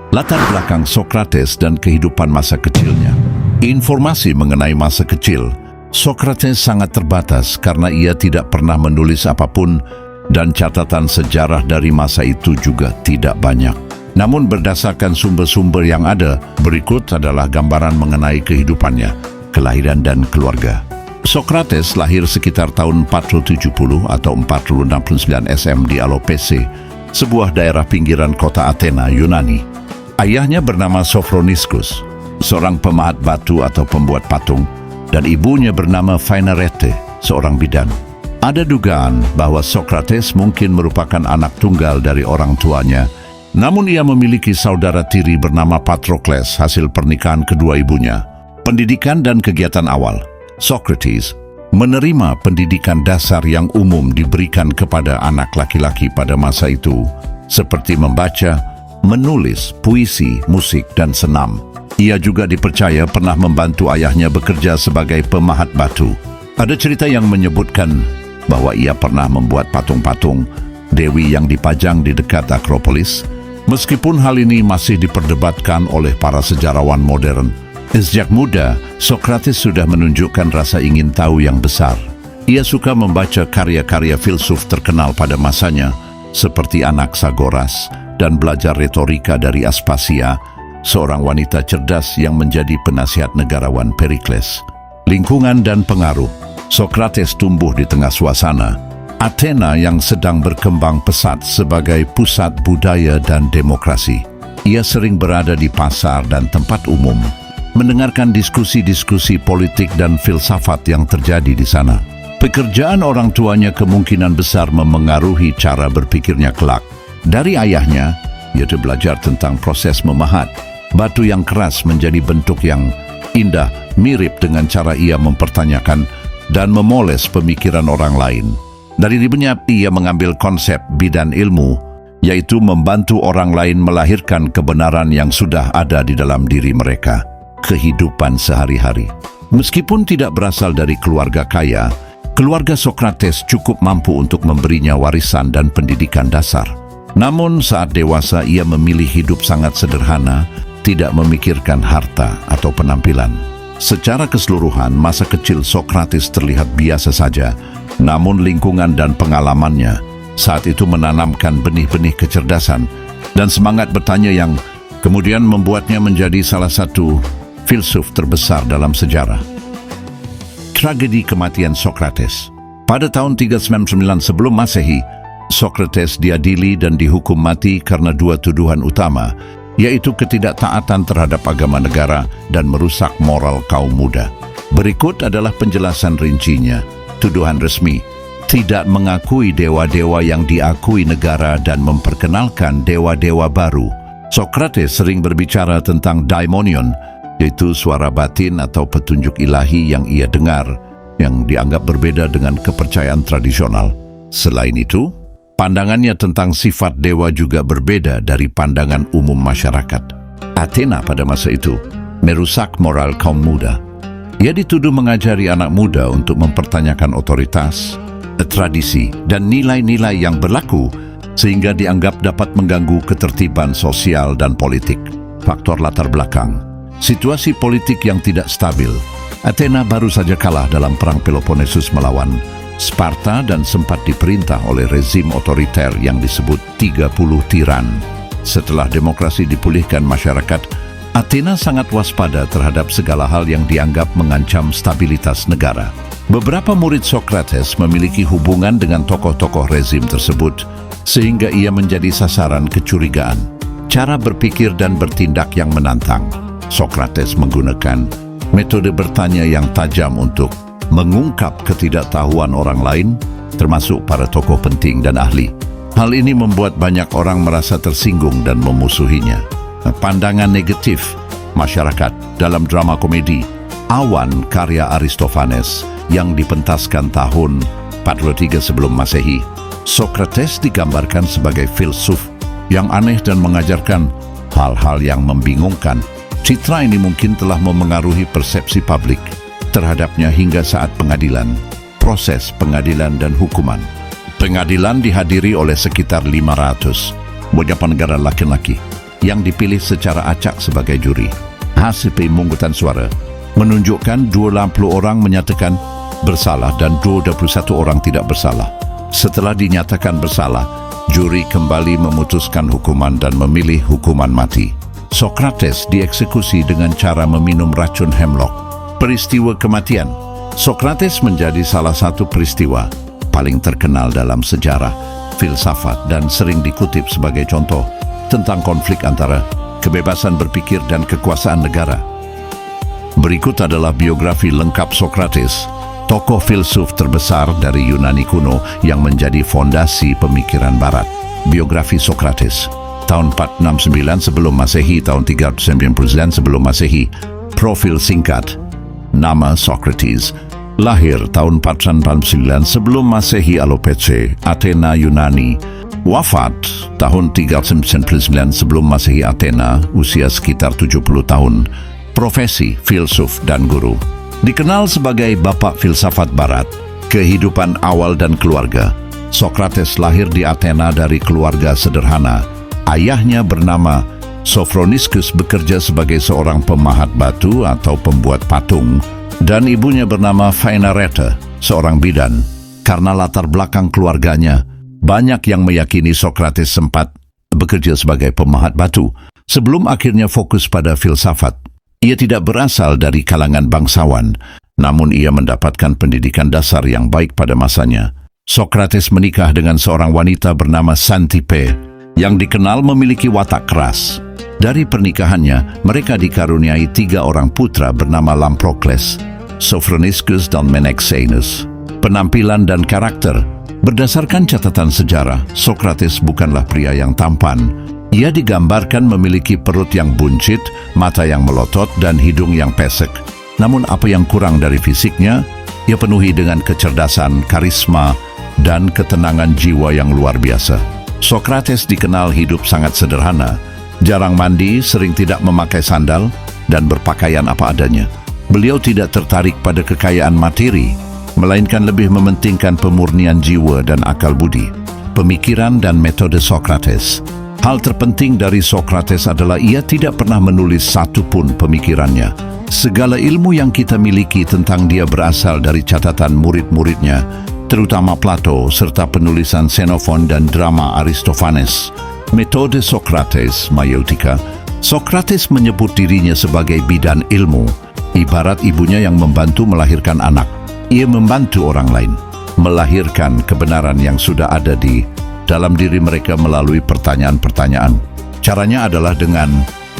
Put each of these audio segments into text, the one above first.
Latar belakang Sokrates dan kehidupan masa kecilnya. Informasi mengenai masa kecil Sokrates sangat terbatas karena ia tidak pernah menulis apapun dan catatan sejarah dari masa itu juga tidak banyak. Namun berdasarkan sumber-sumber yang ada, berikut adalah gambaran mengenai kehidupannya, kelahiran dan keluarga. Sokrates lahir sekitar tahun 470 atau 469 SM di Alopese, sebuah daerah pinggiran kota Athena, Yunani. Ayahnya bernama Sophroniscus, seorang pemahat batu atau pembuat patung, dan ibunya bernama Phainarete, seorang bidan. Ada dugaan bahwa Sokrates mungkin merupakan anak tunggal dari orang tuanya, namun ia memiliki saudara tiri bernama Patrokles hasil pernikahan kedua ibunya. Pendidikan dan kegiatan awal. Socrates menerima pendidikan dasar yang umum diberikan kepada anak laki-laki pada masa itu, seperti membaca, menulis, puisi, musik, dan senam. Ia juga dipercaya pernah membantu ayahnya bekerja sebagai pemahat batu. Ada cerita yang menyebutkan bahwa ia pernah membuat patung-patung dewi yang dipajang di dekat Akropolis. Meskipun hal ini masih diperdebatkan oleh para sejarawan modern, sejak muda Sokrates sudah menunjukkan rasa ingin tahu yang besar. Ia suka membaca karya-karya filsuf terkenal pada masanya, seperti Anaxagoras, dan belajar retorika dari Aspasia, seorang wanita cerdas yang menjadi penasihat negarawan Perikles. Lingkungan dan pengaruh. Sokrates tumbuh di tengah suasana Athena yang sedang berkembang pesat sebagai pusat budaya dan demokrasi. Ia sering berada di pasar dan tempat umum, mendengarkan diskusi-diskusi politik dan filsafat yang terjadi di sana. Pekerjaan orang tuanya kemungkinan besar memengaruhi cara berpikirnya kelak. Dari ayahnya, ia belajar tentang proses memahat batu yang keras menjadi bentuk yang indah, mirip dengan cara ia mempertanyakan dan memoles pemikiran orang lain. Dari ibunya, ia mengambil konsep bidan ilmu, yaitu membantu orang lain melahirkan kebenaran yang sudah ada di dalam diri mereka. Kehidupan sehari-hari. Meskipun tidak berasal dari keluarga kaya, keluarga Sokrates cukup mampu untuk memberinya warisan dan pendidikan dasar. Namun saat dewasa ia memilih hidup sangat sederhana, tidak memikirkan harta atau penampilan. Secara keseluruhan, masa kecil Sokrates terlihat biasa saja, namun lingkungan dan pengalamannya saat itu menanamkan benih-benih kecerdasan dan semangat bertanya yang kemudian membuatnya menjadi salah satu filsuf terbesar dalam sejarah. Tragedi kematian Sokrates. Pada tahun 399 sebelum Masehi, Sokrates diadili dan dihukum mati karena dua tuduhan utama, yaitu ketidaktaatan terhadap agama negara dan merusak moral kaum muda. Berikut adalah penjelasan rincinya. Tuduhan resmi: tidak mengakui dewa-dewa yang diakui negara dan memperkenalkan dewa-dewa baru. Sokrates sering berbicara tentang daimonion, yaitu suara batin atau petunjuk ilahi yang ia dengar, yang dianggap berbeda dengan kepercayaan tradisional. Selain itu, pandangannya tentang sifat dewa juga berbeda dari pandangan umum masyarakat. Athena pada masa itu merusak moral kaum muda. Ia dituduh mengajari anak muda untuk mempertanyakan otoritas, tradisi, dan nilai-nilai yang berlaku, sehingga dianggap dapat mengganggu ketertiban sosial dan politik. Faktor latar belakang. Situasi politik yang tidak stabil. Athena baru saja kalah dalam Perang Peloponnesus melawan Sparta dan sempat diperintah oleh rezim otoriter yang disebut 30 tiran. Setelah demokrasi dipulihkan masyarakat, Athena sangat waspada terhadap segala hal yang dianggap mengancam stabilitas negara. Beberapa murid Sokrates memiliki hubungan dengan tokoh-tokoh rezim tersebut, sehingga ia menjadi sasaran kecurigaan. Cara berpikir dan bertindak yang menantang. Sokrates menggunakan metode bertanya yang tajam untuk mengungkap ketidaktahuan orang lain, termasuk para tokoh penting dan ahli. Hal ini membuat banyak orang merasa tersinggung dan memusuhinya. Pandangan negatif masyarakat dalam drama komedi Awan karya Aristophanes yang dipentaskan tahun 43 sebelum Masehi. Sokrates digambarkan sebagai filsuf yang aneh dan mengajarkan hal-hal yang membingungkan. Citra ini mungkin telah memengaruhi persepsi publik terhadapnya hingga saat pengadilan, proses pengadilan dan hukuman. Pengadilan dihadiri oleh sekitar 500 banyak penegara laki-laki. yang dipilih secara acak sebagai juri. Hasil pemungutan suara menunjukkan 20 orang menyatakan bersalah dan 21 orang tidak bersalah. Setelah dinyatakan bersalah, juri kembali memutuskan hukuman dan memilih hukuman mati. Sokrates dieksekusi dengan cara meminum racun hemlock. Peristiwa kematian Sokrates menjadi salah satu peristiwa paling terkenal dalam sejarah filsafat dan sering dikutip sebagai contoh tentang konflik antara kebebasan berpikir dan kekuasaan negara. Berikut adalah biografi lengkap Sokrates, tokoh filsuf terbesar dari Yunani kuno yang menjadi fondasi pemikiran Barat. Biografi Sokrates, tahun 469 sebelum Masehi, tahun 399 sebelum Masehi. Profil singkat. Nama Socrates. Lahir tahun 449 sebelum Masehi Alopece, Athena, Yunani. Wafat tahun 399 sebelum Masehi, Athena, usia sekitar 70 tahun. Profesi filsuf dan guru. Dikenal sebagai bapak filsafat Barat. Kehidupan awal dan keluarga. Sokrates lahir di Athena dari keluarga sederhana. Ayahnya bernama Sophroniscus, bekerja sebagai seorang pemahat batu atau pembuat patung, dan ibunya bernama Phaenarete, seorang bidan. Karena latar belakang keluarganya, banyak yang meyakini Sokrates sempat bekerja sebagai pemahat batu sebelum akhirnya fokus pada filsafat. Ia tidak berasal dari kalangan bangsawan, namun ia mendapatkan pendidikan dasar yang baik pada masanya. Sokrates menikah dengan seorang wanita bernama Xanthippe, yang dikenal memiliki watak keras. Dari pernikahannya, mereka dikaruniai 3 orang putra bernama Lamprocles, Sophroniscus, dan Menexenus. Penampilan dan karakter. Berdasarkan catatan sejarah, Sokrates bukanlah pria yang tampan. Ia digambarkan memiliki perut yang buncit, mata yang melotot, dan hidung yang pesek. Namun apa yang kurang dari fisiknya, ia penuhi dengan kecerdasan, karisma, dan ketenangan jiwa yang luar biasa. Sokrates dikenal hidup sangat sederhana, jarang mandi, sering tidak memakai sandal, dan berpakaian apa adanya. Beliau tidak tertarik pada kekayaan materi, melainkan lebih mementingkan pemurnian jiwa dan akal budi. Pemikiran dan metode Sokrates. Hal terpenting dari Sokrates adalah ia tidak pernah menulis satu pun pemikirannya. Segala ilmu yang kita miliki tentang dia berasal dari catatan murid-muridnya, terutama Plato, serta penulisan Xenophon dan drama Aristophanes. Metode Sokrates, Maiotika. Sokrates menyebut dirinya sebagai bidan ilmu, ibarat ibunya yang membantu melahirkan anak. Ia membantu orang lain melahirkan kebenaran yang sudah ada di dalam diri mereka melalui pertanyaan-pertanyaan. Caranya adalah dengan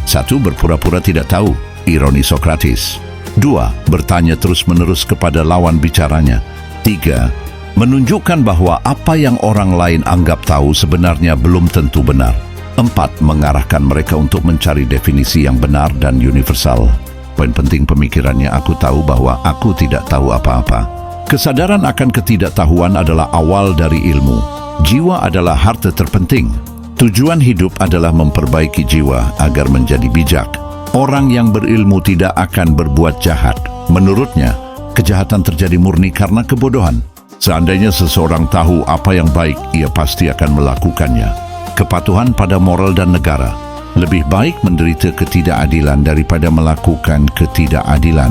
1. Berpura-pura tidak tahu, ironi Sokrates. 2. Bertanya terus-menerus kepada lawan bicaranya. 3. Menunjukkan bahwa apa yang orang lain anggap tahu sebenarnya belum tentu benar. 4. Mengarahkan mereka untuk mencari definisi yang benar dan universal. Poin penting pemikirannya, aku tahu bahwa aku tidak tahu apa-apa. Kesadaran akan ketidaktahuan adalah awal dari ilmu. Jiwa adalah harta terpenting. Tujuan hidup adalah memperbaiki jiwa agar menjadi bijak. Orang yang berilmu tidak akan berbuat jahat. Menurutnya, kejahatan terjadi murni karena kebodohan. Seandainya seseorang tahu apa yang baik, ia pasti akan melakukannya. Kepatuhan pada moral dan negara. Lebih baik menderita ketidakadilan daripada melakukan ketidakadilan.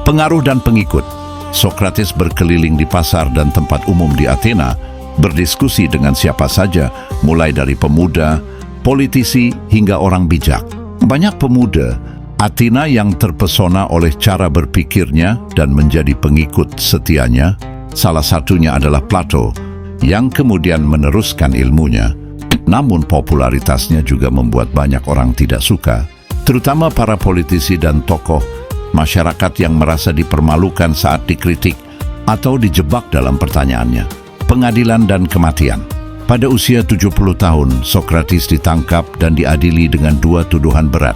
Pengaruh dan pengikut. Sokrates berkeliling di pasar dan tempat umum di Athena, berdiskusi dengan siapa saja, mulai dari pemuda, politisi, hingga orang bijak. Banyak pemuda Athena yang terpesona oleh cara berpikirnya dan menjadi pengikut setianya. Salah satunya adalah Plato, yang kemudian meneruskan ilmunya. Namun popularitasnya juga membuat banyak orang tidak suka, terutama para politisi dan tokoh masyarakat yang merasa dipermalukan saat dikritik atau dijebak dalam pertanyaannya. Pengadilan dan kematian. Pada usia 70 tahun, Sokrates ditangkap dan diadili dengan 2 tuduhan berat.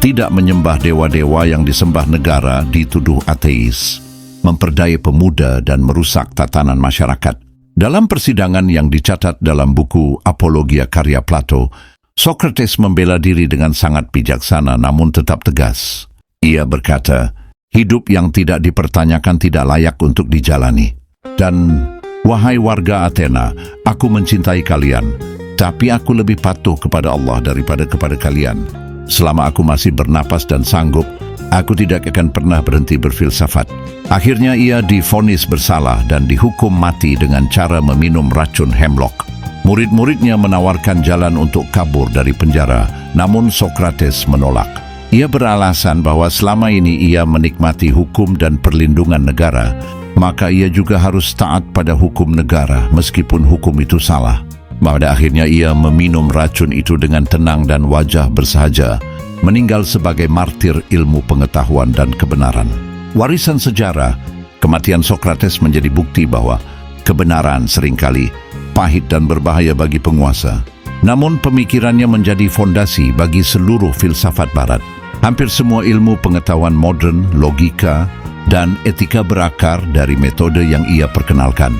Tidak menyembah dewa-dewa yang disembah negara, dituduh ateis, memperdaya pemuda, dan merusak tatanan masyarakat. Dalam persidangan yang dicatat dalam buku Apologia karya Plato, Sokrates membela diri dengan sangat bijaksana namun tetap tegas. Ia berkata, hidup yang tidak dipertanyakan tidak layak untuk dijalani. Dan, wahai warga Athena, aku mencintai kalian. Tapi aku lebih patuh kepada Allah daripada kepada kalian. Selama aku masih bernapas dan sanggup, aku tidak akan pernah berhenti berfilsafat. Akhirnya ia divonis bersalah dan dihukum mati dengan cara meminum racun hemlock. Murid-muridnya menawarkan jalan untuk kabur dari penjara, namun Sokrates menolak. Ia beralasan bahwa selama ini ia menikmati hukum dan perlindungan negara, maka ia juga harus taat pada hukum negara meskipun hukum itu salah. Pada akhirnya ia meminum racun itu dengan tenang dan wajah bersahaja, meninggal sebagai martir ilmu pengetahuan dan kebenaran. Warisan sejarah, kematian Sokrates menjadi bukti bahwa kebenaran seringkali pahit dan berbahaya bagi penguasa. Namun pemikirannya menjadi fondasi bagi seluruh filsafat barat. Hampir semua ilmu pengetahuan modern, logika, dan etika berakar dari metode yang ia perkenalkan.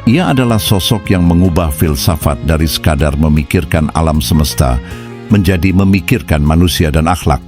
Ia adalah sosok yang mengubah filsafat dari sekadar memikirkan alam semesta menjadi memikirkan manusia dan akhlak.